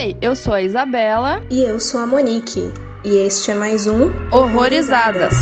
Oi, eu sou a Isabela. E eu sou a Monique. E este é mais um Horrorizadas.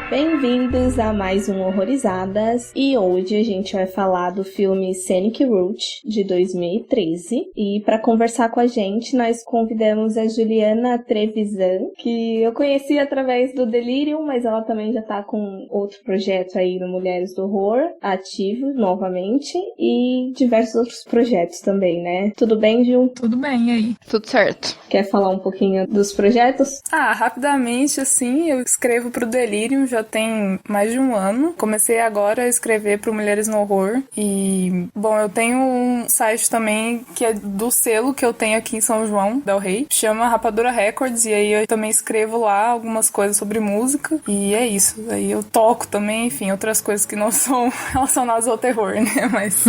Bem-vindos a mais um Horrorizadas, e hoje a gente vai falar do filme Scenic Route, de 2013, e para conversar com a gente, nós convidamos a Juliana Trevisan, que eu conheci através do Delirium, mas ela também já tá com outro projeto aí no Mulheres do Horror, ativo novamente, e diversos outros projetos também, né? Tudo bem, Ju? Tudo bem, e aí? Tudo certo. Quer falar um pouquinho dos projetos? Rapidamente, assim, eu escrevo pro Delirium já tem mais de um ano. Comecei agora a escrever pro Mulheres no Horror. E, bom, eu tenho um site também que é do selo que eu tenho aqui em São João, Del Rey. Chama Rapadura Records. E aí eu também escrevo lá algumas coisas sobre música. E é isso. Aí eu toco também, enfim, outras coisas que não são relacionadas ao terror, né? Mas...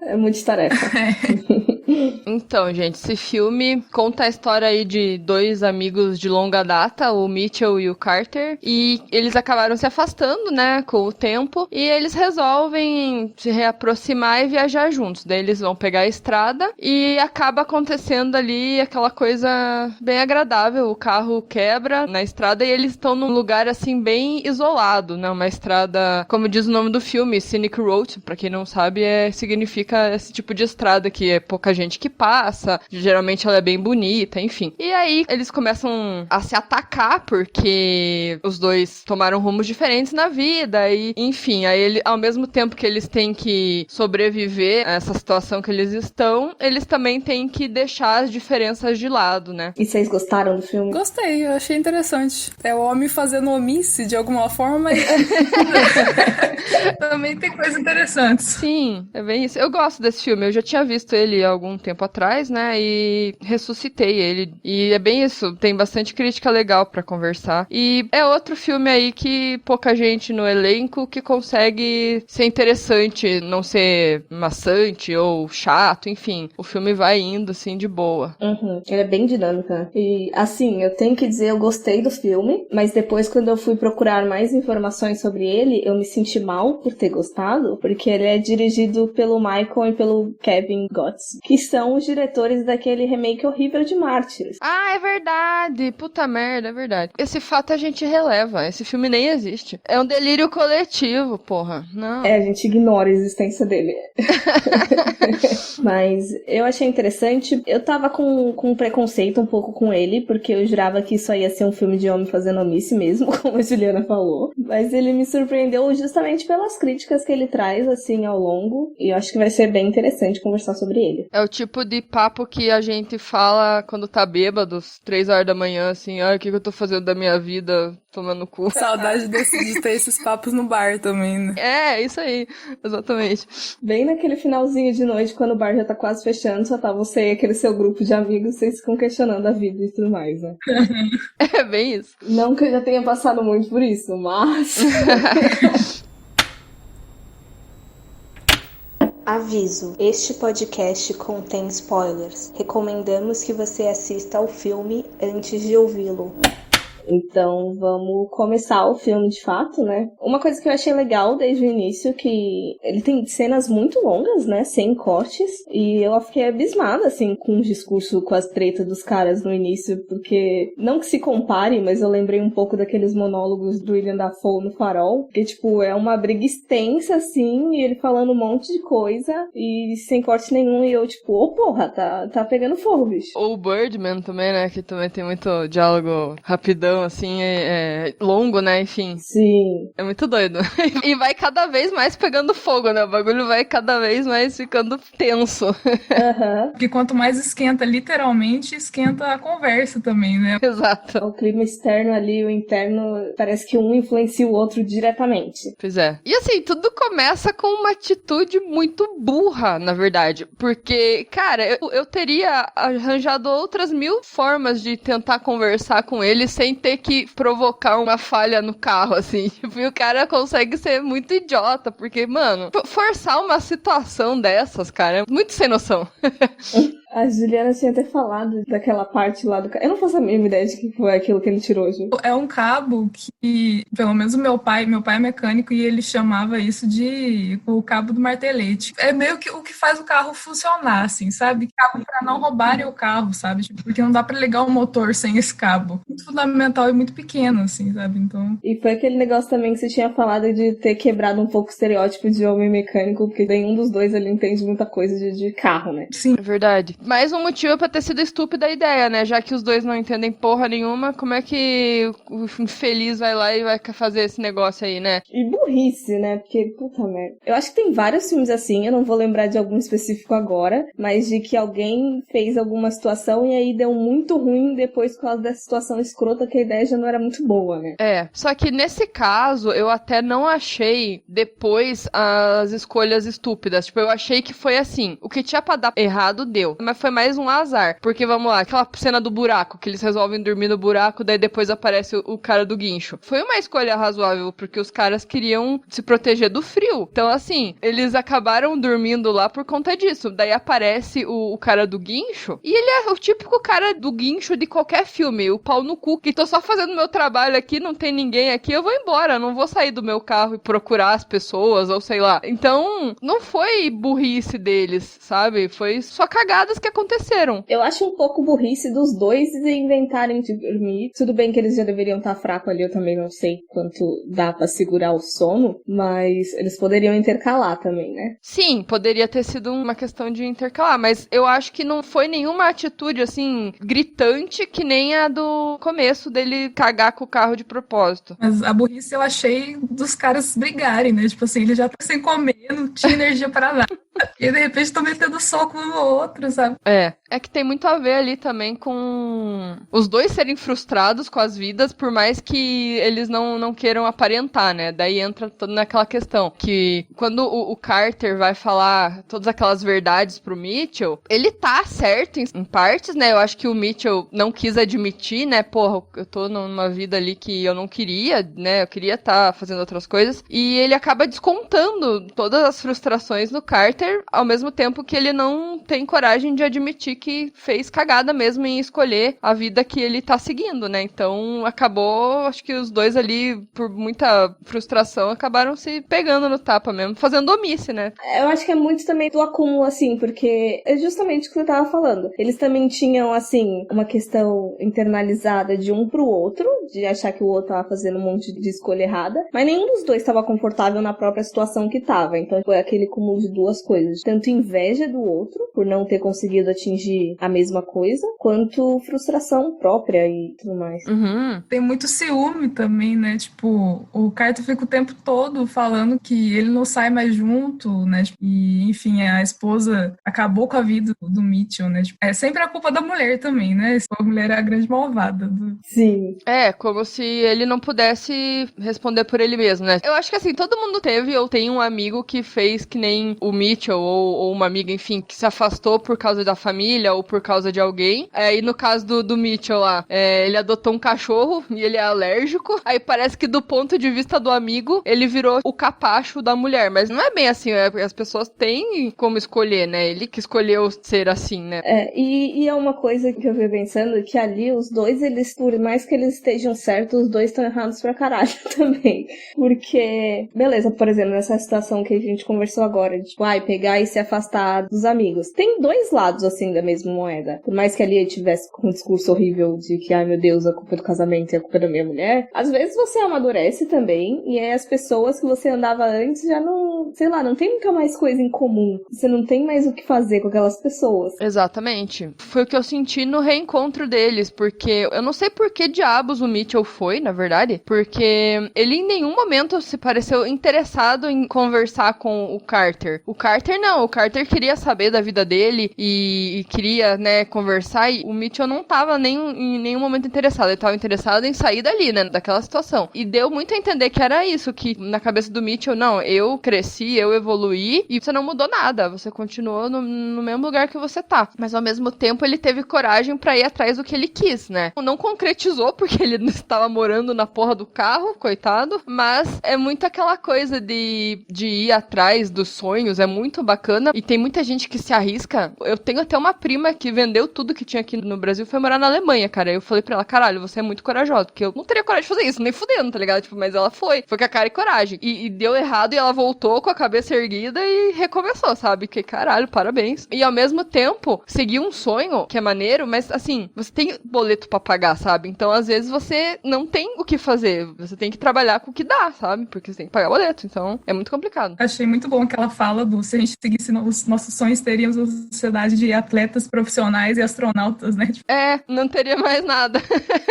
É muita tarefa. Então, gente, esse filme conta a história aí de dois amigos de longa data, o Mitchell e o Carter, e eles acabaram se afastando, né, com o tempo, e eles resolvem se reaproximar e viajar juntos. Daí eles vão pegar a estrada e acaba acontecendo ali aquela coisa bem agradável, o carro quebra na estrada e eles estão num lugar, assim, bem isolado, né, uma estrada, como diz o nome do filme, Scenic Road, pra quem não sabe, significa esse tipo de estrada que é pouca gente que passa, geralmente ela é bem bonita, enfim. E aí eles começam a se atacar porque os dois tomaram rumos diferentes na vida e, enfim, aí ao mesmo tempo que eles têm que sobreviver a essa situação que eles estão, eles também têm que deixar as diferenças de lado, né? E vocês gostaram do filme? Gostei, eu achei interessante. É o homem fazendo omisse de alguma forma, mas também tem coisas interessantes. Sim, é bem isso. Eu gosto desse filme, eu já tinha visto ele há algum tempo atrás, né, e ressuscitei ele, e é bem isso, tem bastante crítica legal pra conversar, e é outro filme aí que pouca gente no elenco que consegue ser interessante, não ser maçante ou chato, enfim, o filme vai indo, assim, de boa. Ele é bem dinâmico, né? E, assim, eu tenho que dizer, eu gostei do filme, mas depois, quando eu fui procurar mais informações sobre ele, eu me senti mal por ter gostado, porque ele é dirigido pelo Michael e pelo Kevin Gotts, que são os diretores daquele remake horrível de Mártires. Ah, é verdade! Puta merda, é verdade. Esse fato a gente releva, esse filme nem existe. É um delírio coletivo, porra. Não. A gente ignora a existência dele. Mas eu achei interessante. Eu tava com um preconceito um pouco com ele, porque eu jurava que isso ia ser um filme de homem fazendo omisse mesmo, como a Juliana falou. Mas ele me surpreendeu justamente pelas críticas que ele traz, assim, ao longo. E eu acho que vai ser bem interessante conversar sobre ele. É o tipo de papo que a gente fala quando tá bêbado, 3 horas da manhã, assim, o que eu tô fazendo da minha vida, tomando cu. Saudade de ter esses papos no bar também, né? É, isso aí, exatamente. Bem naquele finalzinho de noite, quando o bar já tá quase fechando, só tá você e aquele seu grupo de amigos, vocês ficam questionando a vida e tudo mais, né? É bem isso. Não que eu já tenha passado muito por isso, mas... Aviso: este podcast contém spoilers. Recomendamos que você assista ao filme antes de ouvi-lo. Então vamos começar o filme de fato, né? Uma coisa que eu achei legal desde o início, que ele tem cenas muito longas, né? Sem cortes. E eu fiquei abismada, assim, com o discurso, com as tretas dos caras no início, porque não que se compare, mas eu lembrei um pouco daqueles monólogos do William Dafoe no Farol, que, tipo, é uma briga extensa, assim, e ele falando um monte de coisa, e sem corte nenhum, e eu, tipo, porra, tá pegando fogo, bicho. Ou o Birdman também, né? Que também tem muito diálogo rapidão, assim, é longo, né? Enfim. Sim. É muito doido. E vai cada vez mais pegando fogo, né? O bagulho vai cada vez mais ficando tenso. Porque quanto mais esquenta, literalmente, esquenta a conversa também, né? Exato. O clima externo ali, o interno, parece que um influencia o outro diretamente. Pois é. E assim, tudo começa com uma atitude muito burra, na verdade. Porque, cara, eu teria arranjado outras 1000 formas de tentar conversar com ele sem ter que provocar uma falha no carro, assim. E o cara consegue ser muito idiota, porque, mano, forçar uma situação dessas, cara, é muito sem noção. A Juliana tinha até falado daquela parte lá do... Eu não faço a mínima ideia de que foi aquilo que ele tirou, Ju. É um cabo que, pelo menos o meu pai é mecânico e ele chamava isso de o cabo do martelete. É meio que o que faz o carro funcionar, assim, sabe? Cabo pra não roubarem o carro, sabe? Tipo, porque não dá pra ligar o motor sem esse cabo. Muito fundamental e muito pequeno, assim, sabe? Então... E foi aquele negócio também que você tinha falado de ter quebrado um pouco o estereótipo de homem mecânico, porque nenhum dos dois ali entende muita coisa de carro, né? Sim. É verdade. Mais um motivo pra ter sido estúpida a ideia, né? Já que os dois não entendem porra nenhuma, como é que o infeliz vai lá e vai fazer esse negócio aí, né? E burrice, né? Porque, puta merda. Eu acho que tem vários filmes assim, eu não vou lembrar de algum específico agora, mas de que alguém fez alguma situação e aí deu muito ruim depois por causa dessa situação escrota que a ideia já não era muito boa, né? É, só que nesse caso eu até não achei depois as escolhas estúpidas. Tipo, eu achei que foi assim, o que tinha pra dar errado deu, mas foi mais um azar, porque vamos lá, aquela cena do buraco, que eles resolvem dormir no buraco, daí depois aparece o cara do guincho. Foi uma escolha razoável, porque os caras queriam se proteger do frio. Então, assim, eles acabaram dormindo lá por conta disso. Daí aparece o cara do guincho, e ele é o típico cara do guincho de qualquer filme, o pau no cu, que tô só fazendo meu trabalho aqui, não tem ninguém aqui, eu vou embora, não vou sair do meu carro e procurar as pessoas, ou sei lá. Então, não foi burrice deles, sabe? Foi só cagadas que aconteceram. Eu acho um pouco burrice dos dois de inventarem de dormir. Tudo bem que eles já deveriam estar fracos ali, eu também não sei quanto dá pra segurar o sono, mas eles poderiam intercalar também, né? Sim, poderia ter sido uma questão de intercalar, mas eu acho que não foi nenhuma atitude, assim, gritante que nem a do começo dele cagar com o carro de propósito. Mas a burrice eu achei dos caras brigarem, né? Tipo assim, ele já tá sem comer, não tinha energia pra nada. E de repente estão metendo soco um no outro, sabe? É que tem muito a ver ali também com os dois serem frustrados com as vidas, por mais que eles não queiram aparentar, né? Daí entra toda naquela questão, que quando o Carter vai falar todas aquelas verdades pro Mitchell, ele tá certo em partes, né? Eu acho que o Mitchell não quis admitir, né? Porra, eu tô numa vida ali que eu não queria, né? Eu queria estar fazendo outras coisas. E ele acaba descontando todas as frustrações no Carter, ao mesmo tempo que ele não tem coragem de admitir que fez cagada mesmo em escolher a vida que ele tá seguindo, né? Então, acabou, acho que os dois ali, por muita frustração, acabaram se pegando no tapa mesmo, fazendo omisse, né? Eu acho que é muito também do acúmulo, assim, porque é justamente o que você tava falando. Eles também tinham, assim, uma questão internalizada de um pro outro, de achar que o outro tava fazendo um monte de escolha errada, mas nenhum dos dois estava confortável na própria situação que tava. Então, foi aquele cúmulo de duas coisas. Tanto inveja do outro, por não ter conseguido atingir a mesma coisa, quanto frustração própria e tudo mais. Uhum. Tem muito ciúme também, né? Tipo, o Carter fica o tempo todo falando que ele não sai mais junto, né? E, enfim, a esposa acabou com a vida do Mitchell, né? Tipo, é sempre a culpa da mulher também, né? A mulher é a grande malvada. Sim. É, como se ele não pudesse responder por ele mesmo, né? Eu acho que assim, todo mundo teve ou tem um amigo que fez que nem o Mitchell ou uma amiga, enfim, que se afastou por causa da família ou por causa de alguém. E no caso do Mitchell lá, ele adotou um cachorro e ele é alérgico. Aí parece que do ponto de vista do amigo, ele virou o capacho da mulher. Mas não é bem assim, as pessoas têm como escolher, né? Ele que escolheu ser assim, né? E é uma coisa que eu venho pensando, que ali os dois, eles, por mais que eles estejam certos, os dois estão errados pra caralho também. Porque, beleza, por exemplo, nessa situação que a gente conversou agora, de tipo, pegar e se afastar dos amigos. Tem dois lados, assim, da mesma moeda. Por mais que ali ele tivesse com um discurso horrível de que, meu Deus, a culpa é do casamento e a culpa é da minha mulher, às vezes você amadurece também, e aí as pessoas que você andava antes já não, sei lá, não tem muita mais coisa em comum. Você não tem mais o que fazer com aquelas pessoas. Exatamente. Foi o que eu senti no reencontro deles, porque eu não sei por que diabos o Mitchell foi, na verdade, porque ele em nenhum momento se pareceu interessado em conversar com o Carter. O Carter não, o Carter queria saber da vida dele e queria, né, conversar, e o Mitchell não tava em nenhum momento interessado, ele tava interessado em sair dali, né, daquela situação. E deu muito a entender que era isso, que na cabeça do Mitchell, não, eu cresci, eu evoluí, e você não mudou nada, você continuou no mesmo lugar que você tá. Mas ao mesmo tempo ele teve coragem pra ir atrás do que ele quis, né? Não concretizou, porque ele estava morando na porra do carro, coitado, mas é muito aquela coisa de ir atrás dos sonhos, é muito muito bacana e tem muita gente que se arrisca. Eu tenho até uma prima que vendeu tudo que tinha aqui no Brasil e foi morar na Alemanha, cara. Eu falei pra ela, caralho, você é muito corajosa, porque eu não teria coragem de fazer isso, nem fudendo, tá ligado? Tipo, mas ela foi com a cara e coragem. E deu errado e ela voltou com a cabeça erguida e recomeçou, sabe? Que caralho, parabéns. E ao mesmo tempo, seguir um sonho, que é maneiro, mas assim, você tem boleto pra pagar, sabe? Então, às vezes, você não tem o que fazer. Você tem que trabalhar com o que dá, sabe? Porque você tem que pagar boleto. Então, é muito complicado. Achei muito bom que ela fala se a gente seguisse os nossos sonhos, teríamos uma sociedade de atletas profissionais e astronautas, né? Não teria mais nada.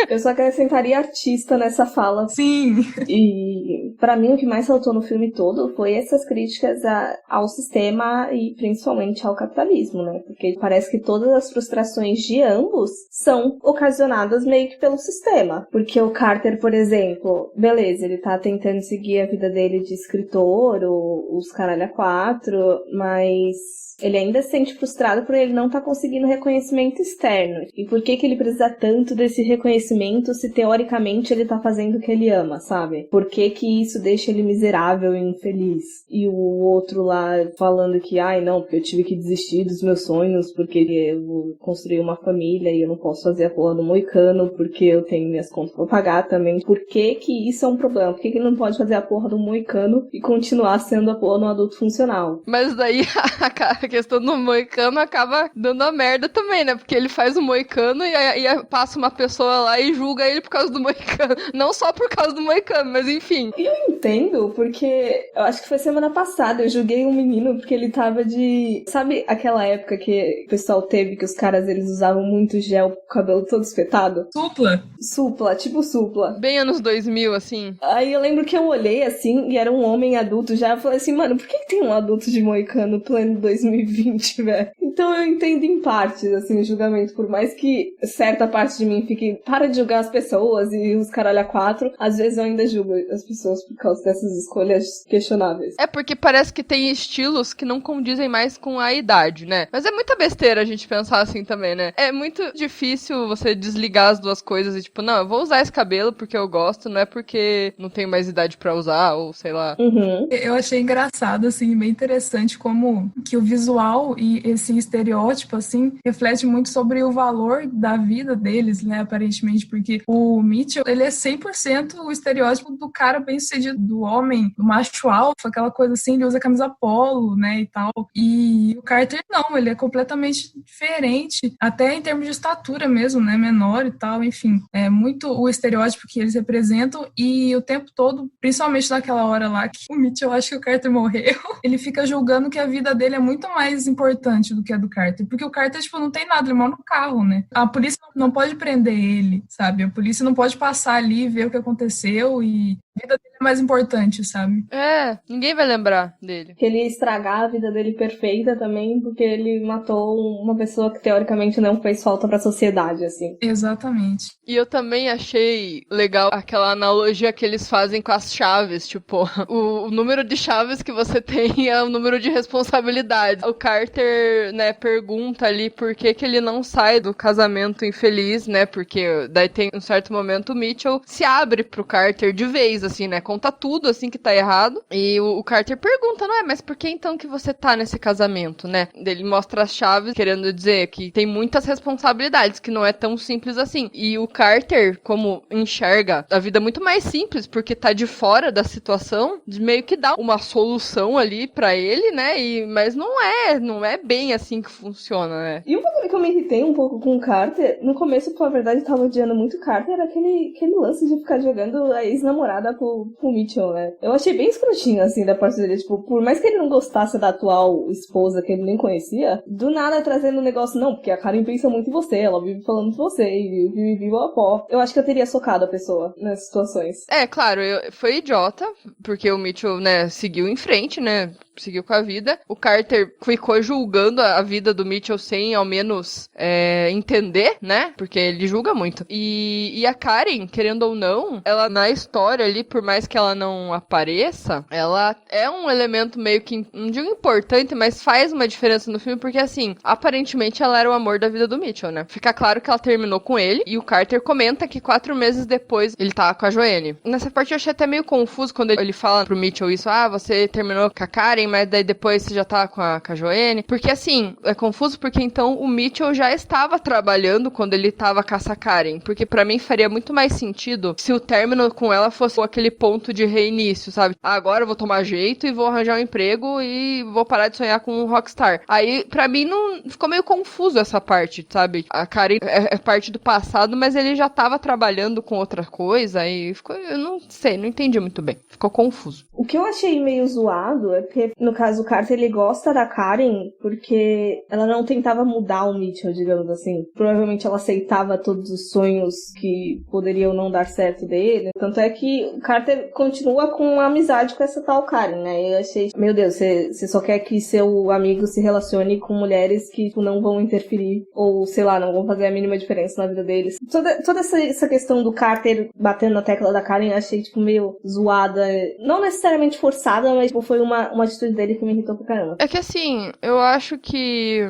Eu só acrescentaria artista nessa fala. Sim. E pra mim o que mais saltou no filme todo foi essas críticas ao sistema e principalmente ao capitalismo, né? Porque parece que todas as frustrações de ambos são ocasionadas meio que pelo sistema. Porque o Carter, por exemplo, beleza, ele tá tentando seguir a vida dele de escritor, os caralho a quatro, mas ele ainda se sente frustrado por ele não estar conseguindo reconhecimento externo. E por que ele precisa tanto desse reconhecimento se teoricamente ele tá fazendo o que ele ama, sabe? Por que isso deixa ele miserável e infeliz? E o outro lá falando que, não, porque eu tive que desistir dos meus sonhos porque eu vou construir uma família e eu não posso fazer a porra do moicano porque eu tenho minhas contas pra pagar também. Por que isso é um problema? Por que ele não pode fazer a porra do moicano e continuar sendo a porra de um adulto funcional? Mas daí a questão do moicano acaba dando a merda também, né? Porque ele faz o moicano e aí passa uma pessoa lá e julga ele por causa do moicano. Não só por causa do moicano, mas enfim. E eu entendo, porque eu acho que foi semana passada, eu julguei um menino porque ele tava de... Sabe aquela época que o pessoal teve que os caras, eles usavam muito gel com o cabelo todo espetado? Supla? Supla, tipo supla. Bem anos 2000, assim. Aí eu lembro que eu olhei assim e era um homem adulto já. Eu falei assim, mano, por que tem um adulto de moicano pleno 2020, velho? Então eu entendo em partes, assim, o julgamento. Por mais que certa parte de mim fique, para de julgar as pessoas e os caralho a quatro, às vezes eu ainda julgo as pessoas por causa dessas escolhas questionáveis. É porque parece que tem estilos que não condizem mais com a idade, né? Mas é muita besteira a gente pensar assim também, né? É muito difícil você desligar as duas coisas e tipo, não, eu vou usar esse cabelo porque eu gosto, não é porque não tenho mais idade pra usar, ou sei lá. Uhum. Eu achei engraçado, assim, bem interessante como que o visual e esse estereótipo, assim, reflete muito sobre o valor da vida deles, né, aparentemente, porque o Mitchell, ele é 100% o estereótipo do cara bem-sucedido, do homem, do macho alfa, aquela coisa assim, ele usa camisa polo, né, e tal, e o Carter não, ele é completamente diferente, até em termos de estatura mesmo, né, menor e tal, enfim, é muito o estereótipo que eles representam e o tempo todo, principalmente naquela hora lá que o Mitchell acha que o Carter morreu, ele fica julgando que a vida dele é muito mais importante do que a do Carter, porque o Carter, tipo, não tem nada, ele mora no carro, né? A polícia não pode prender ele, sabe? A polícia não pode passar ali e ver o que aconteceu e a vida dele é mais importante, sabe? Ninguém vai lembrar dele. Que ele ia estragar a vida dele perfeita também, porque ele matou uma pessoa que teoricamente não fez falta pra sociedade, assim. Exatamente. E eu também achei legal aquela analogia que eles fazem com as chaves, tipo, o número de chaves que você tem é o número de responsabilidades. O Carter, né, pergunta ali por que ele não sai do casamento infeliz, né, porque daí tem um certo momento o Mitchell se abre pro Carter de vez, assim, né, conta tudo, assim, que tá errado, e o Carter pergunta, não é, mas por que então que você tá nesse casamento, né? Ele mostra as chaves, querendo dizer que tem muitas responsabilidades, que não é tão simples assim. E o Carter, como enxerga a vida muito mais simples, porque tá de fora da situação, meio que dá uma solução ali pra ele, né? Mas não é bem assim que funciona, né? E um bagulho que eu me irritei um pouco com o Carter, no começo, na verdade, eu tava odiando muito o Carter, era aquele lance de ficar jogando a ex-namorada pro Mitchell, né? Eu achei bem escrotinho, assim, da parte dele, tipo, por mais que ele não gostasse da atual esposa que ele nem conhecia, do nada trazendo um negócio, não, porque a Karen pensa muito em você, ela vive falando de você, e vive a pó. Eu acho que eu teria socado a pessoa nessas situações. Claro, foi idiota, porque o Mitchell, né, seguiu em frente, né, seguiu com a vida. O Carter ficou julgando a vida do Mitchell sem, ao menos, entender, né, porque ele julga muito. E a Karen, querendo ou não, ela na história ali ali, por mais que ela não apareça, ela é um elemento meio que, não digo importante, mas faz uma diferença no filme, porque assim, aparentemente ela era o amor da vida do Mitchell, né? Fica claro que ela terminou com ele, e o Carter comenta que 4 meses depois ele tá com a Joanne. Nessa parte eu achei até meio confuso quando ele fala pro Mitchell isso, você terminou com a Karen, mas daí depois você já tá com a Joanne. Porque assim, é confuso porque então o Mitchell já estava trabalhando quando ele tava com essa Karen. Porque pra mim faria muito mais sentido se o término com ela fosse aquele ponto de reinício, sabe? Agora eu vou tomar jeito e vou arranjar um emprego e vou parar de sonhar com um rockstar. Aí, pra mim, não ficou meio confuso essa parte, sabe? A Karen é parte do passado, mas ele já tava trabalhando com outra coisa e ficou, eu não sei, não entendi muito bem. Ficou confuso. O que eu achei meio zoado é porque, no caso, o Carter, ele gosta da Karen porque ela não tentava mudar o Mitchell, digamos assim. Provavelmente ela aceitava todos os sonhos que poderiam não dar certo dele. Tanto é que o Carter continua com uma amizade com essa tal Karen, né? Eu achei, meu Deus, você só quer que seu amigo se relacione com mulheres que tipo, não vão interferir ou, sei lá, não vão fazer a mínima diferença na vida deles. Toda essa questão do Carter batendo na tecla da Karen, eu achei, tipo, meio zoada. Não necessariamente forçada, mas tipo, foi uma atitude dele que me irritou pra caramba. É que assim, eu acho que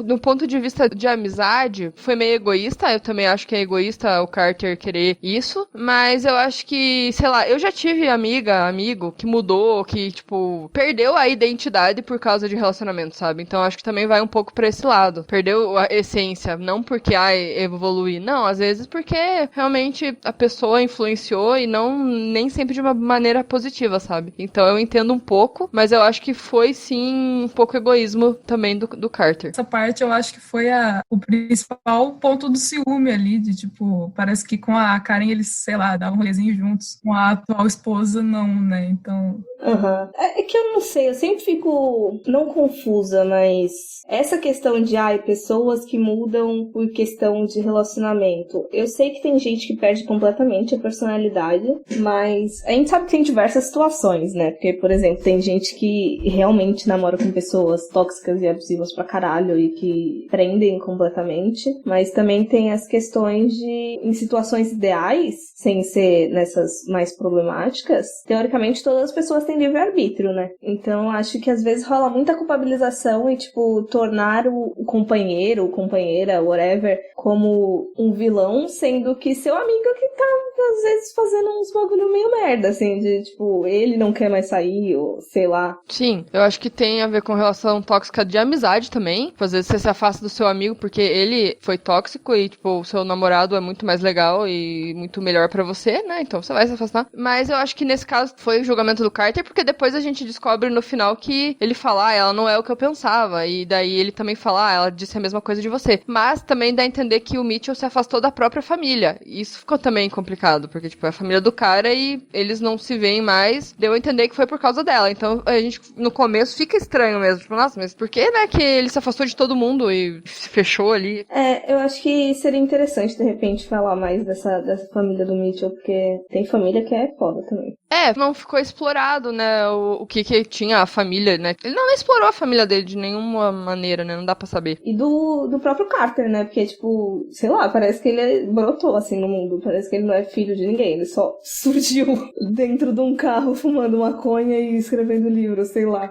do ponto de vista de amizade, foi meio egoísta. Eu também acho que é egoísta o Carter querer isso. Mas eu acho que, sei lá, eu já tive amigo que mudou, que, tipo, perdeu a identidade por causa de relacionamento, sabe? Então acho que também vai um pouco pra esse lado. Perdeu a essência, não porque, evoluir. Não, às vezes porque realmente a pessoa influenciou e nem sempre de uma maneira positiva, sabe? Então eu entendo um pouco, mas eu acho que foi, sim, um pouco egoísmo também do Carter. Essa parte eu acho que foi o principal ponto do ciúme ali, de tipo, parece que com a Karen eles, sei lá, davam um rolezinho juntos, com a atual esposa não, né, então... Uhum. É que eu não sei, eu sempre fico, não confusa, mas essa questão de, pessoas que mudam por questão de relacionamento. Eu sei que tem gente que perde completamente a personalidade, mas a gente sabe que tem diversas situações, né? Porque, por exemplo, tem gente que realmente namora com pessoas tóxicas e abusivas pra caralho e que prendem completamente, mas também tem as questões de, em situações ideais, sem ser nessas mais problemáticas, teoricamente todas as pessoas têm livre-arbítrio, né? Então acho que às vezes rola muita culpabilização e, tipo, tornar o companheiro, ou companheira, whatever, como um vilão, sendo que seu amigo que tá, às vezes, fazendo uns bagulho meio merda, assim, de, tipo, ele não quer mais sair, ou sei lá. Sim, eu acho que tem a ver com relação tóxica de amizade também. Às vezes você se afasta do seu amigo porque ele foi tóxico e, tipo, o seu namorado é muito mais legal e muito melhor pra você, né? Então você vai se afastar. Mas eu acho que nesse caso foi o julgamento do Carter, porque depois a gente descobre no final que ele fala, ela não é o que eu pensava. E daí ele também fala, ela disse a mesma coisa de você. Mas também dá a entender que o Mitchell se afastou da própria família. E isso ficou também complicado, porque, tipo, é a família do cara e eles não se veem mais. Deu a entender que foi por causa dela. Então a gente, no começo, fica estranho mesmo. Tipo, nossa, mas por que, né, que ele se afastou de todo mundo e se fechou ali? Eu acho que seria interessante, de repente, falar mais dessa família do Mitchell, porque tem família que é foda também. Não ficou explorado, né, o que tinha a família, né? Ele não explorou a família dele de nenhuma maneira, né? Não dá pra saber. E do próprio Carter, né? Porque, tipo, sei lá, parece que ele brotou, assim, no mundo. Parece que ele não é filho de ninguém. Ele só surgiu dentro de um carro fumando maconha e escrevendo livro, sei lá.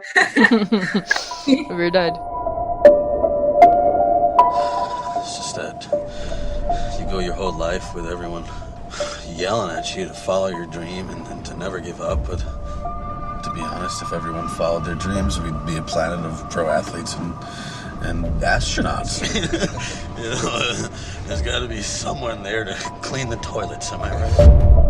É verdade. It's just that you go your whole life with everyone yelling at you to follow your dream and to never give up, but to be honest, if everyone followed their dreams, we'd be a planet of pro athletes and astronauts. You know, there's got to be someone there to clean the toilets, am I right?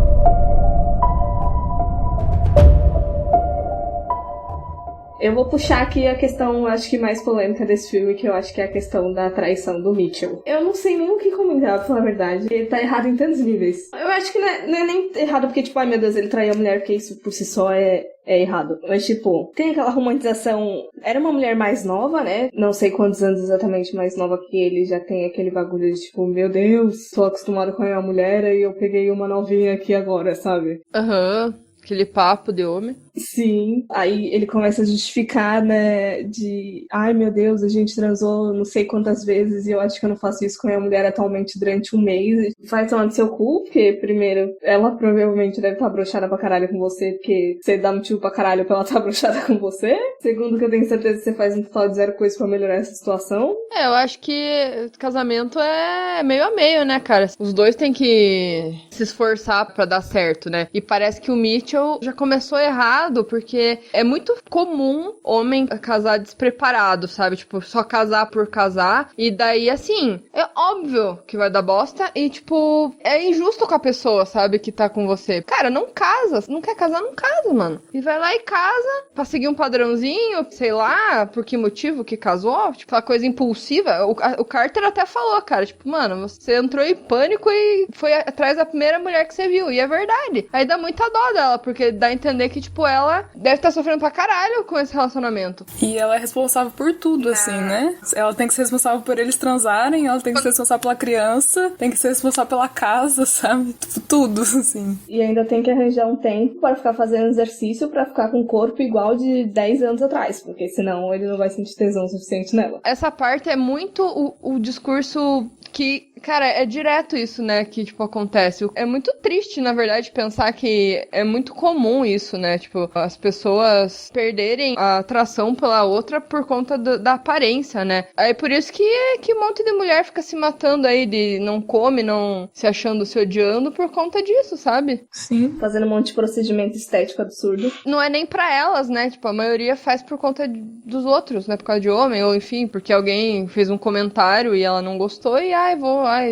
Eu vou puxar aqui a questão, acho que mais polêmica desse filme, que eu acho que é a questão da traição do Mitchell. Eu não sei nem o que comentar, pra falar a verdade. Ele tá errado em tantos níveis. Eu acho que não é nem errado porque, tipo, meu Deus, ele traiu a mulher, porque isso por si só é errado. Mas, tipo, tem aquela romantização. Era uma mulher mais nova, né? Não sei quantos anos exatamente mais nova que ele. Já tem aquele bagulho de, tipo, meu Deus, tô acostumado com a minha mulher e eu peguei uma novinha aqui agora, sabe? Aham. aquele papo de homem. Sim, aí ele começa a justificar, né, ai meu Deus, a gente transou não sei quantas vezes e eu acho que eu não faço isso com a minha mulher atualmente durante um mês. Vai tomar no seu cu, porque primeiro, ela provavelmente deve estar broxada pra caralho com você, porque você dá motivo pra caralho pra ela estar broxada com você. Segundo, que eu tenho certeza que você faz um total de zero coisa pra melhorar essa situação. Eu acho que casamento é meio a meio, né, cara? Os dois têm que se esforçar pra dar certo, né? E parece que o Mitchell já começou errado, porque é muito comum homem casar despreparado, sabe? Tipo, só casar por casar. E daí, assim, é óbvio que vai dar bosta e, tipo, é injusto com a pessoa, sabe? Que tá com você. Cara, não casa. Se não quer casar, não casa, mano. E vai lá e casa pra seguir um padrãozinho, sei lá, por que motivo que casou. Tipo, aquela coisa impulsiva. O Carter até falou, cara, tipo, mano, você entrou em pânico e foi atrás da primeira mulher que você viu. E é verdade. Aí dá muita dó dela, porque dá a entender que, tipo, ela deve estar sofrendo pra caralho com esse relacionamento. E ela é responsável por tudo, assim, né? Ela tem que ser responsável por eles transarem, ela tem que ser responsável pela criança, tem que ser responsável pela casa, sabe? Tudo, assim. E ainda tem que arranjar um tempo para ficar fazendo exercício pra ficar com um corpo igual de 10 anos atrás, porque senão ele não vai sentir tesão suficiente nela. Essa parte é muito o discurso que, cara, é direto isso, né, que, tipo, acontece. É muito triste, na verdade, pensar que é muito comum isso, né, tipo, as pessoas perderem a atração pela outra por conta da aparência, né. Aí por isso que um monte de mulher fica se matando aí, de não come, não se achando, se odiando por conta disso, sabe? Sim. Fazendo um monte de procedimento estético absurdo. Não é nem pra elas, né, tipo, a maioria faz por conta dos outros, né, por causa de homem, ou enfim, porque alguém fez um comentário e ela não gostou e,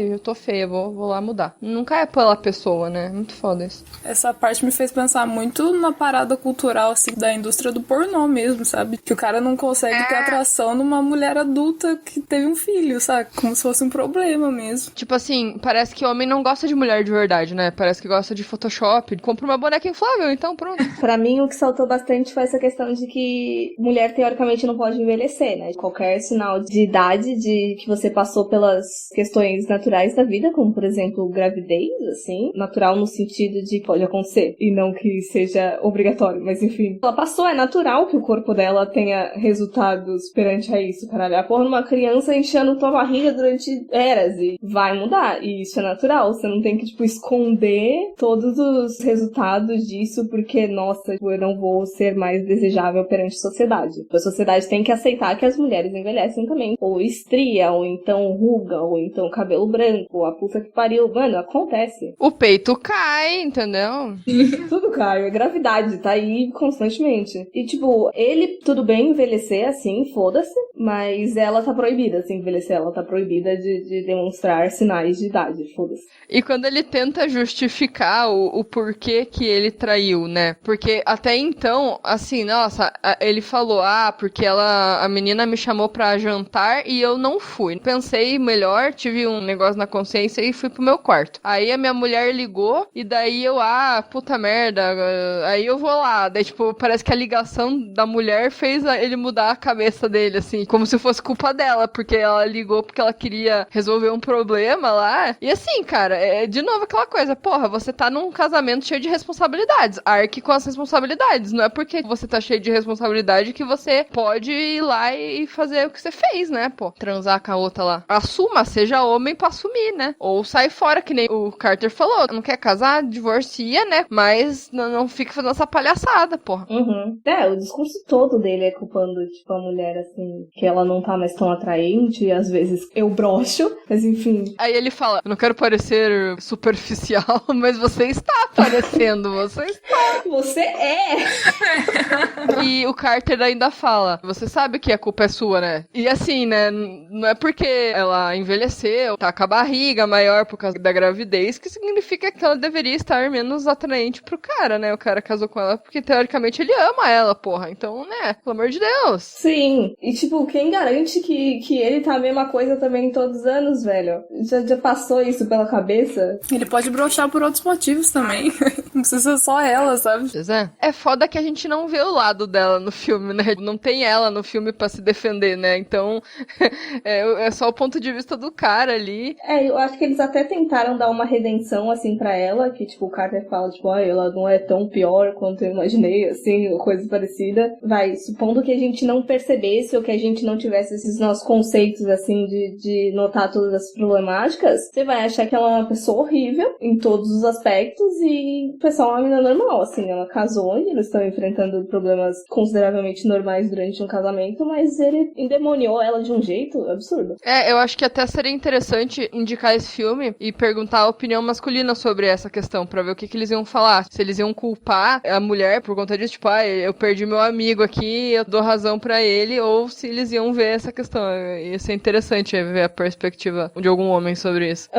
eu tô feia, vou lá mudar. Nunca é pela pessoa, né? Muito foda isso. Essa parte me fez pensar muito na parada cultural, assim, da indústria do pornô mesmo, sabe? Que o cara não consegue ter atração numa mulher adulta que teve um filho, sabe? Como se fosse um problema mesmo. Tipo assim, parece que homem não gosta de mulher de verdade, né? Parece que gosta de Photoshop. Compra uma boneca inflável, então pronto. Pra mim, o que saltou bastante foi essa questão de que mulher, teoricamente, não pode envelhecer, né? Qualquer sinal de idade, de que você passou pelas questões naturais da vida, como, por exemplo, gravidez, assim. Natural no sentido de pode acontecer, e não que seja obrigatório, mas enfim. Ela passou, é natural que o corpo dela tenha resultados perante a isso, caralho. A porra numa criança enchendo tua barriga durante eras, e vai mudar, e isso é natural. Você não tem que, tipo, esconder todos os resultados disso, porque, nossa, eu não vou ser mais desejável perante a sociedade. A sociedade tem que aceitar que as mulheres envelhecem também. Ou estria, ou então ruga, ou então cabelo branco, a puta que pariu. Mano, acontece. O peito cai, entendeu? Tudo cai, é gravidade, tá aí constantemente. E tipo, ele, tudo bem envelhecer assim, foda-se, mas ela tá proibida, assim, envelhecer, ela tá proibida de demonstrar sinais de idade, foda-se. E quando ele tenta justificar o porquê que ele traiu, né? Porque até então, assim, nossa, ele falou, porque a menina me chamou pra jantar e eu não fui. Pensei melhor, tive um negócio na consciência e fui pro meu quarto. Aí a minha mulher ligou e daí eu, puta merda, aí eu vou lá. Daí, tipo, parece que a ligação da mulher fez ele mudar a cabeça dele, assim, como se fosse culpa dela, porque ela ligou porque ela queria resolver um problema lá. E assim, cara, é de novo aquela coisa, porra, você tá num casamento cheio de responsabilidades, arque com as responsabilidades, não é porque você tá cheio de responsabilidade que você pode ir lá e fazer o que você fez, né, pô, transar com a outra lá. Assuma, seja homem pra assumir, né, ou sai fora, que nem o Carter falou, não quer casar, divorcia, né, mas não fica fazendo essa palhaçada, porra. Uhum. O discurso todo dele é culpando, tipo, a mulher, assim, que ela não tá mais tão atraente, e às vezes eu broxo, mas enfim. Aí ele fala, eu não quero parecer superficial, mas você está parecendo, você está. Você é! E o Carter ainda fala, você sabe que a culpa é sua, né? E assim, né, não é porque ela envelheceu, tá com a barriga maior por causa da gravidez, que significa que ela deveria estar menos atraente pro cara, né? O cara casou com ela porque, teoricamente, ele ama ela, porra. Então, né, pelo amor de Deus. Sim. E, tipo, quem garante que ele tá a mesma coisa também todos os anos, velho? Já passou isso pela cabeça? Ele pode broxar por outros motivos também. Não precisa ser só ela, sabe? Pois é. É foda que a gente não vê o lado dela no filme, né? Não tem ela no filme pra se defender, né? Então, é só o ponto de vista do cara ali. Eu acho que eles até tentaram dar uma redenção, assim, pra ela, que, tipo, o Carter fala, tipo, ela não é tão pior quanto eu imaginei, assim, ou coisa parecida. Supondo que a gente não percebesse ou que a gente não tivesse esses nossos conceitos, assim, de notar todas as problemáticas, você vai achar que ela é uma pessoa horrível em todos os aspectos e o pessoal é uma menina normal, assim, ela casou e eles estão enfrentando problemas consideravelmente normais durante um casamento, mas ele endemoniou ela de um jeito absurdo. Eu acho que até seria interessante indicar esse filme e perguntar a opinião masculina sobre essa questão, pra ver o que eles iam falar. Se eles iam culpar a mulher por conta disso, tipo, eu perdi meu amigo aqui, eu dou razão pra ele, ou se eles iam ver essa questão. Ia ser interessante ver a perspectiva de algum homem sobre isso.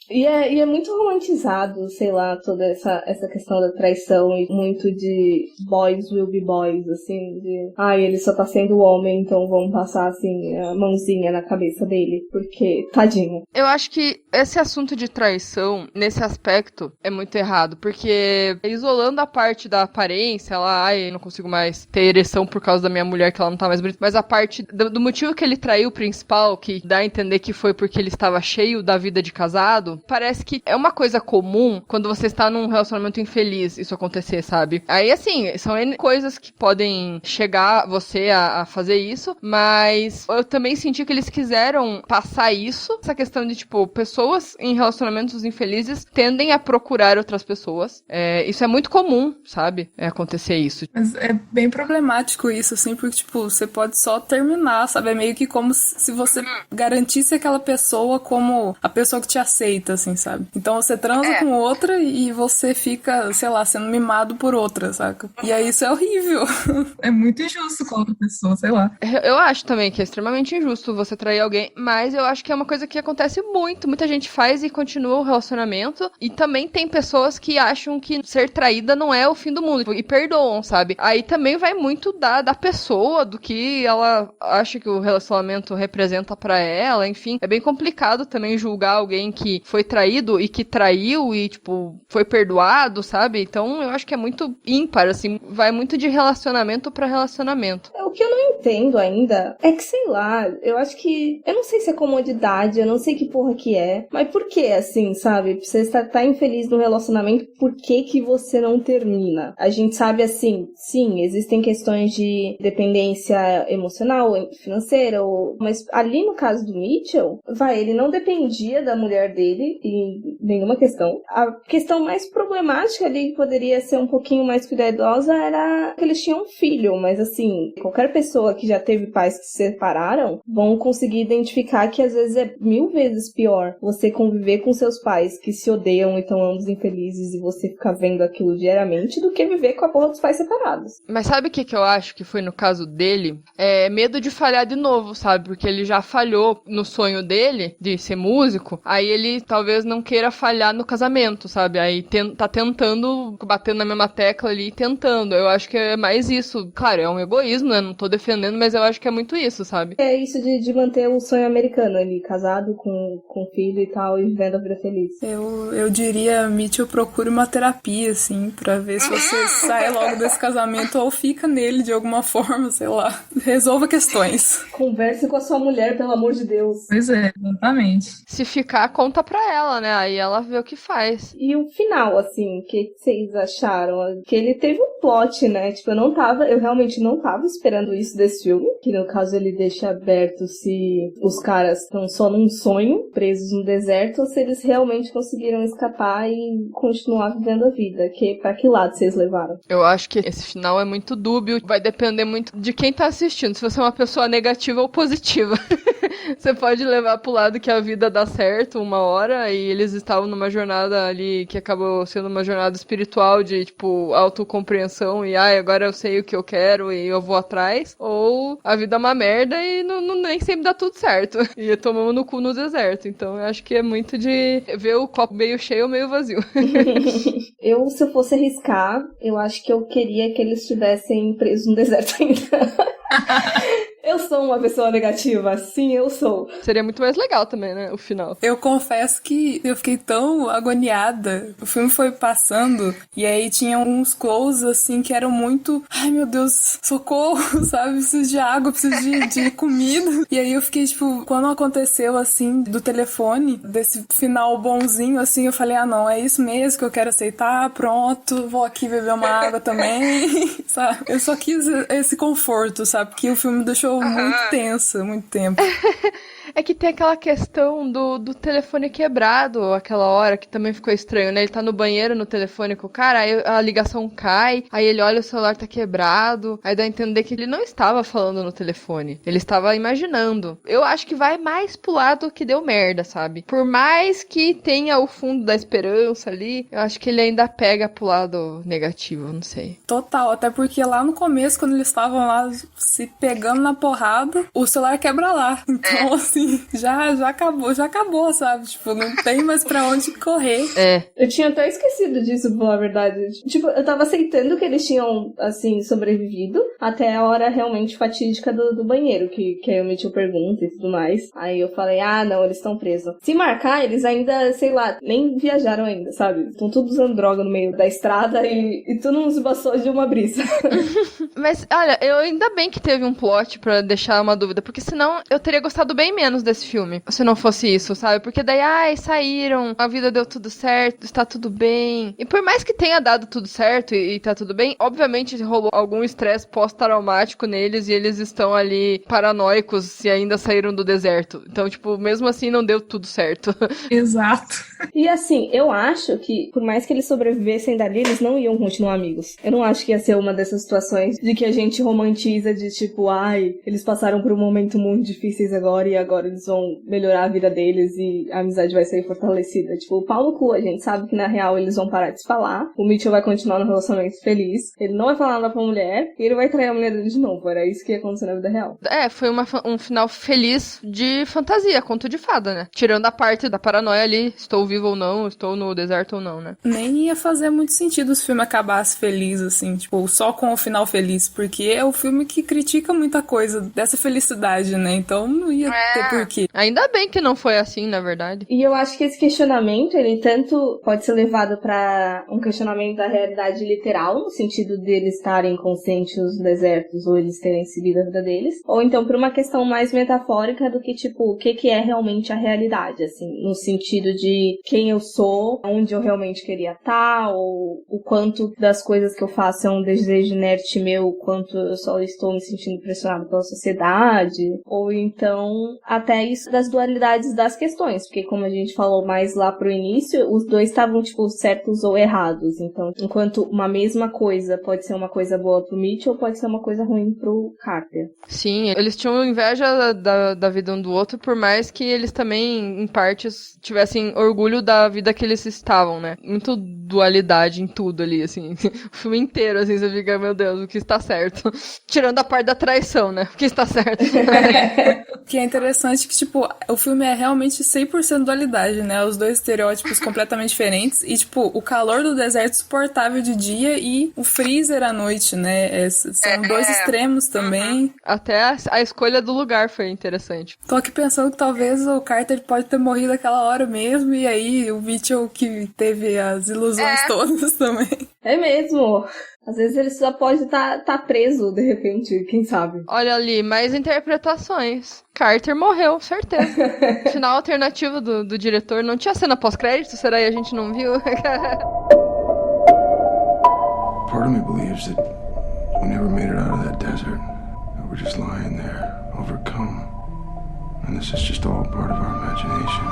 E é muito romantizado, sei lá, toda essa questão da traição e muito de boys will be boys, assim, de ele só tá sendo homem, então vamos passar, assim, a mãozinha na cabeça dele, porque, tadinho. Eu acho que esse assunto de traição, nesse aspecto, é muito errado, porque isolando a parte da aparência, eu não consigo mais ter ereção por causa da minha mulher, que ela não tá mais bonita, mas a parte do motivo que ele traiu o principal, que dá a entender que foi porque ele estava cheio da vida de casado, parece que é uma coisa comum quando você está num relacionamento infeliz isso acontecer, sabe? Aí, assim, são N coisas que podem chegar você a fazer isso, mas eu também senti que eles quiseram passar isso, essa questão de, tipo, pessoas em relacionamentos infelizes tendem a procurar outras pessoas. Isso é muito comum, sabe? Acontecer isso. Mas é bem problemático isso, assim, porque, tipo, você pode só terminar, sabe? É meio que como se você garantisse aquela pessoa como a pessoa que te aceita, assim, sabe? Então você transa com outra e você fica, sei lá, sendo mimado por outra, saca? E aí isso é horrível. É muito injusto com outra pessoa, sei lá. Eu acho também que é extremamente injusto você trair alguém, mas eu acho que é uma coisa que acontece muito. Muita gente faz e continua o relacionamento. E também tem pessoas que acham que ser traída não é o fim do mundo e perdoam, sabe? Aí também vai muito da pessoa, do que ela acha que o relacionamento representa pra ela, enfim. É bem complicado também julgar alguém que foi traído e que traiu e, tipo, foi perdoado, sabe? Então eu acho que é muito ímpar, assim, vai muito de relacionamento pra relacionamento. O que eu não entendo ainda é que, sei lá, eu acho que, eu não sei se é comodidade, eu não sei que porra que é, mas por que, assim, sabe? Você tá infeliz no relacionamento, por que você não termina? A gente sabe, assim, sim, existem questões de dependência emocional, financeira, mas ali no caso do Mitchell, ele não dependia da mulher dele em nenhuma questão. A questão mais problemática ali, que poderia ser um pouquinho mais cuidadosa, era que eles tinham um filho, mas assim, qualquer pessoa que já teve pais que se separaram, vão conseguir identificar que às vezes é 1000 vezes pior você conviver com seus pais que se odeiam e estão ambos infelizes e você ficar vendo aquilo diariamente, do que viver com a porra dos pais separados. Mas sabe o que eu acho que foi no caso dele? É medo de falhar de novo, sabe? Porque ele já falhou no sonho dele de ser músico, aí ele talvez não queira falhar no casamento, sabe? Aí tá tentando, batendo na mesma tecla ali e tentando. Eu acho que é mais isso. Claro, é um egoísmo, né? Não tô defendendo, mas eu acho que é muito isso, sabe? É isso de manter o sonho americano ali, casado com filho e tal, e vivendo a vida feliz. Eu diria, Mitchell, procure uma terapia, assim, pra ver se você sai logo desse casamento ou fica nele de alguma forma, sei lá. Resolva questões. Converse com a sua mulher, pelo amor de Deus. Pois é, exatamente. Se ficar, conta pra ela, né? Aí ela vê o que faz. E o final, assim, o que vocês acharam? Que ele teve um plot, né? Tipo, eu realmente não tava esperando isso desse filme, que no caso ele deixa aberto se os caras estão só num sonho, presos no deserto, ou se eles realmente conseguiram escapar e continuar vivendo a vida. Pra que lado vocês levaram? Eu acho que esse final é muito dúbio, vai depender muito de quem tá assistindo, se você é uma pessoa negativa ou positiva. Você pode levar pro lado que a vida dá certo uma hora, e eles estavam numa jornada ali que acabou sendo uma jornada espiritual de, tipo, autocompreensão e, agora eu sei o que eu quero e eu vou atrás. Ou a vida é uma merda e nem sempre dá tudo certo. E tomamos no cu no deserto. Então eu acho que é muito de ver o copo meio cheio ou meio vazio. Se eu fosse arriscar, eu acho que eu queria que eles estivessem presos no deserto ainda. Eu sou uma pessoa negativa, sim, eu sou. Seria muito mais legal também, né, o final. Eu confesso que eu fiquei tão agoniada. O filme foi passando e aí tinha uns close, assim, que eram muito... Ai, meu Deus, socorro, sabe? Preciso de água, preciso de comida. E aí eu fiquei, tipo, quando aconteceu, assim, do telefone, desse final bonzinho, assim, eu falei, ah, não, é isso mesmo que eu quero aceitar, pronto, vou aqui beber uma água também, sabe? Eu só quis esse conforto, sabe? Porque o filme me deixou muito tensa, muito tempo. É que tem aquela questão do telefone quebrado, aquela hora que também ficou estranho, né? Ele tá no banheiro no telefone com o cara, aí a ligação cai, aí ele olha, o celular tá quebrado, aí dá a entender que ele não estava falando no telefone, ele estava imaginando. Eu acho que vai mais pro lado que deu merda, sabe? Por mais que tenha o fundo da esperança ali, eu acho que ele ainda pega pro lado negativo, não sei. Total, até porque lá no começo, quando eles estavam lá se pegando na porrada, o celular quebra lá. Então, assim, já acabou, sabe? Tipo, não tem mais pra onde correr. Eu tinha até esquecido disso, pra falar a verdade. Tipo, eu tava aceitando que eles tinham, assim, sobrevivido até a hora realmente fatídica do banheiro, que aí o Mitchell pergunta e tudo mais. Aí eu falei, ah, não, eles estão presos. Se marcar, eles ainda, sei lá, nem viajaram ainda, sabe? Estão todos usando droga no meio da estrada e tu não esbaçou de uma brisa. Mas, olha, eu ainda bem que teve um plot pra deixar uma dúvida, porque senão eu teria gostado bem menos desse filme, se não fosse isso, sabe? Porque daí, saíram, a vida deu tudo certo, está tudo bem. E por mais que tenha dado tudo certo e tá tudo bem, obviamente rolou algum estresse pós-traumático neles e eles estão ali paranoicos se ainda saíram do deserto. Então, tipo, mesmo assim não deu tudo certo. Exato. E assim, eu acho que, por mais que eles sobrevivessem dali, eles não iam continuar amigos. Eu não acho que ia ser uma dessas situações de que a gente romantiza de tipo, eles passaram por um momento muito difíceis agora e agora eles vão melhorar a vida deles e a amizade vai ser fortalecida. Tipo, pau no cu, a gente sabe que na real eles vão parar de se falar, o Mitchell vai continuar no relacionamento feliz, ele não vai falar nada pra mulher e ele vai trair a mulher dele de novo. Era isso que ia acontecer na vida real. Foi um final feliz de fantasia, conto de fada, né? Tirando a parte da paranoia ali, estou vivo ou não, estou no deserto ou não, né? Nem ia fazer muito sentido se o filme acabasse feliz, assim, tipo, só com o final feliz, porque é o filme que critica muita coisa dessa felicidade, né? Então não ia ter porquê. Ainda bem que não foi assim, na verdade. E eu acho que esse questionamento, ele tanto pode ser levado pra um questionamento da realidade literal, no sentido deles estarem conscientes nos desertos ou eles terem seguido a vida deles, ou então por uma questão mais metafórica do que, tipo, o que é realmente a realidade, assim, no sentido de quem eu sou, onde eu realmente queria estar, ou o quanto das coisas que eu faço é um desejo inerte meu, o quanto eu só estou me sentindo pressionado pela sociedade, ou então até isso das dualidades das questões, porque como a gente falou mais lá pro início, os dois estavam, tipo, certos ou errados, então enquanto uma mesma coisa pode ser uma coisa boa pro Mitchell, pode ser uma coisa ruim pro Carter. Sim, eles tinham inveja da vida um do outro, por mais que eles também, em partes, tivessem orgulho da vida que eles estavam, né? Muito dualidade em tudo ali, assim. O filme inteiro, assim, você fica, meu Deus, o que está certo? Tirando a parte da traição, né? O que está certo? O que é interessante que, tipo, o filme é realmente 100% dualidade, né? Os dois estereótipos completamente diferentes e, tipo, o calor do deserto suportável de dia e o freezer à noite, né? São dois extremos também. Até a escolha do lugar foi interessante. Tô aqui pensando que talvez o Carter pode ter morrido aquela hora mesmo e aí o Mitchell que teve as ilusões todas também. É mesmo. Às vezes ele só pode tá preso, de repente, quem sabe. Olha ali, mais interpretações. Carter morreu, certeza. Final alternativo do diretor. Não tinha cena pós-crédito? Será que a gente não viu? Part of me believes that we never made it out of that desert. That we're just lying there, overcome. And this is just all part of our imagination.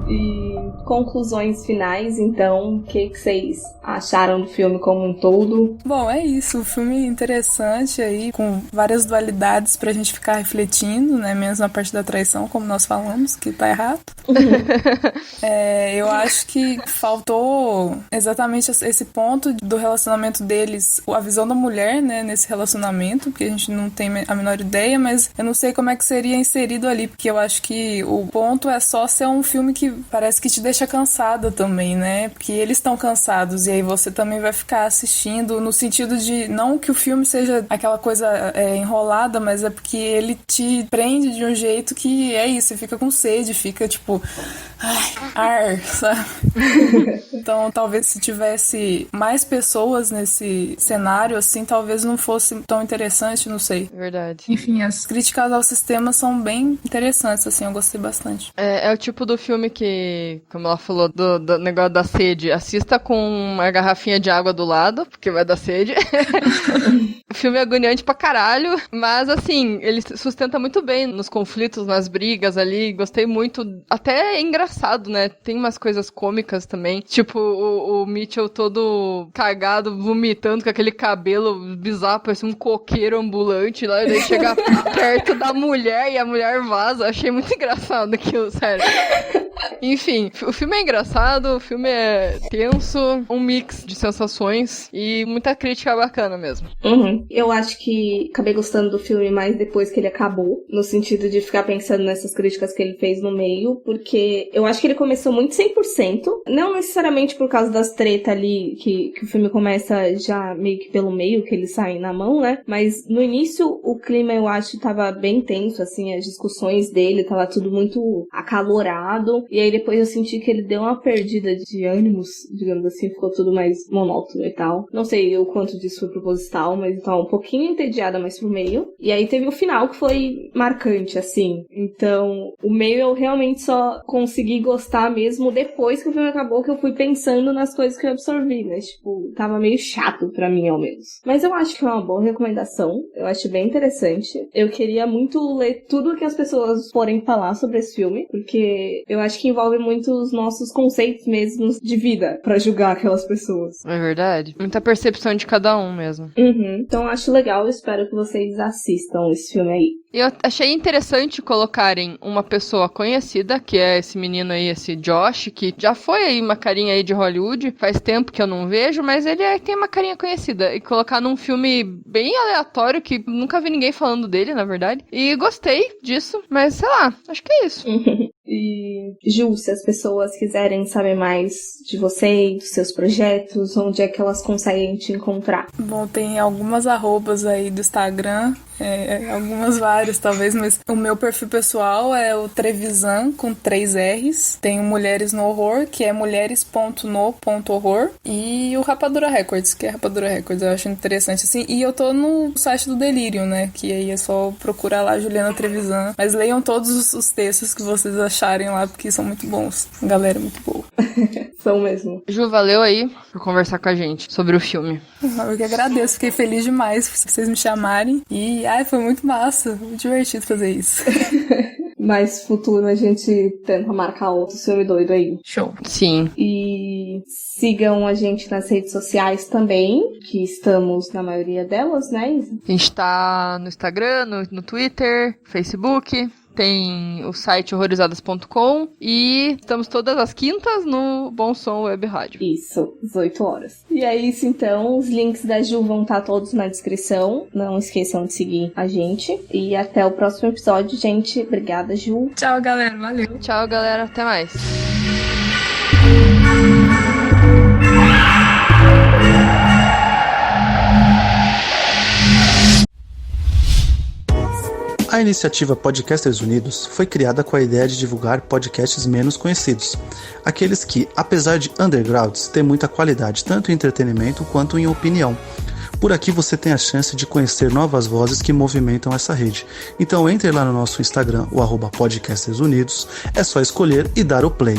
E conclusões finais, então, o que vocês acharam do filme como um todo? Bom, é isso, o filme interessante aí, com várias dualidades pra gente ficar refletindo, né, menos na parte da traição, como nós falamos, que tá errado. Eu acho que faltou exatamente esse ponto do relacionamento deles, a visão da mulher, né, nesse relacionamento, que a gente não tem a menor ideia, mas eu não sei como é que seria inserido ali, porque eu acho que o ponto é só ser um filme que parece que te deixa deixa cansada também, né? Porque eles estão cansados e aí você também vai ficar assistindo no sentido de não que o filme seja aquela coisa enrolada, mas é porque ele te prende de um jeito que é isso, você fica com sede, fica tipo ar, sabe? Então talvez se tivesse mais pessoas nesse cenário assim, talvez não fosse tão interessante, não sei. Verdade. Enfim, as Críticas ao sistema são bem interessantes, assim, eu gostei bastante. É o tipo do filme que, como ela falou, do negócio da sede, assista com uma garrafinha de água do lado, porque vai dar sede. O filme é agoniante pra caralho, mas assim, ele sustenta muito bem nos conflitos, nas brigas ali, gostei muito, até é engraçado, né? Tem umas coisas cômicas também, tipo o Mitchell todo cagado, vomitando com aquele cabelo bizarro, parece um coqueiro ambulante lá, e daí chega perto da mulher e a mulher vaza. Achei muito engraçado aquilo, sério. Enfim, o filme é engraçado, o filme é tenso, um mix de sensações e muita crítica bacana mesmo. Eu acho que acabei gostando do filme mais depois que ele acabou, no sentido de ficar pensando nessas críticas que ele fez no meio, porque eu acho que ele começou muito 100%, não necessariamente por causa das tretas ali, que o filme começa já meio que pelo meio, que eles saem na mão, né? Mas no início o clima eu acho que tava bem tenso, assim, as discussões dele, tava tudo muito acalorado, e aí depois eu senti que ele deu uma perdida de ânimos, digamos assim, ficou tudo mais monótono e tal. Não sei o quanto disso foi proposital, mas eu tava um pouquinho entediada mais pro meio. E aí teve o final que foi marcante, assim. Então, o meio eu realmente só consegui gostar mesmo depois que o filme acabou, que eu fui pensando nas coisas que eu absorvi, né? Tipo, tava meio chato pra mim, ao menos. Mas eu acho que é uma boa recomendação. Eu acho bem interessante. Eu queria muito ler tudo que as pessoas forem falar sobre esse filme, porque eu acho que envolve muito os nossos conceitos mesmos de vida pra julgar aquelas pessoas. É verdade. Muita percepção de cada um mesmo. Então acho legal, espero que vocês assistam esse filme aí. Eu achei interessante colocarem uma pessoa conhecida, que é esse menino aí, esse Josh, que já foi aí uma carinha aí de Hollywood, faz tempo que eu não vejo, mas ele tem uma carinha conhecida. E colocar num filme bem aleatório, que nunca vi ninguém falando dele, na verdade. E gostei disso, mas sei lá, acho que é isso. E, Ju, se as pessoas quiserem saber mais de você e dos seus projetos, onde é que elas conseguem te encontrar? Bom, tem algumas arrobas aí do Instagram, algumas várias talvez, mas o meu perfil pessoal é o Trevisan com 3 R's. Tem o Mulheres no Horror, que é mulheres.no.horror, e o Rapadura Records, que é Rapadura Records, eu acho interessante assim. E eu tô no site do Delirium, né, que aí é só procurar lá Juliana Trevisan, mas leiam todos os textos que vocês acharem lá, porque são muito bons, a galera é muito boa. São mesmo. Ju, valeu aí por conversar com a gente sobre o filme. Eu que agradeço, fiquei feliz demais por vocês me chamarem e foi muito massa, muito divertido fazer isso. Mais futuro a gente tenta marcar outro filme doido aí. Show. Sim. E sigam a gente nas redes sociais também, que estamos na maioria delas, né? A gente tá no Instagram, no Twitter, Facebook. Tem o site horrorizadas.com e estamos todas as quintas no Bom Som Web Rádio. Isso, 18 horas. E é isso então, os links da Ju vão estar todos na descrição. Não esqueçam de seguir a gente. E até o próximo episódio, gente. Obrigada, Ju. Tchau, galera. Valeu. Tchau, galera. Até mais. A iniciativa Podcasters Unidos foi criada com a ideia de divulgar podcasts menos conhecidos, aqueles que, apesar de undergrounds, têm muita qualidade tanto em entretenimento quanto em opinião. Por aqui você tem a chance de conhecer novas vozes que movimentam essa rede. Então entre lá no nosso Instagram, o @podcastersunidos, é só escolher e dar o play.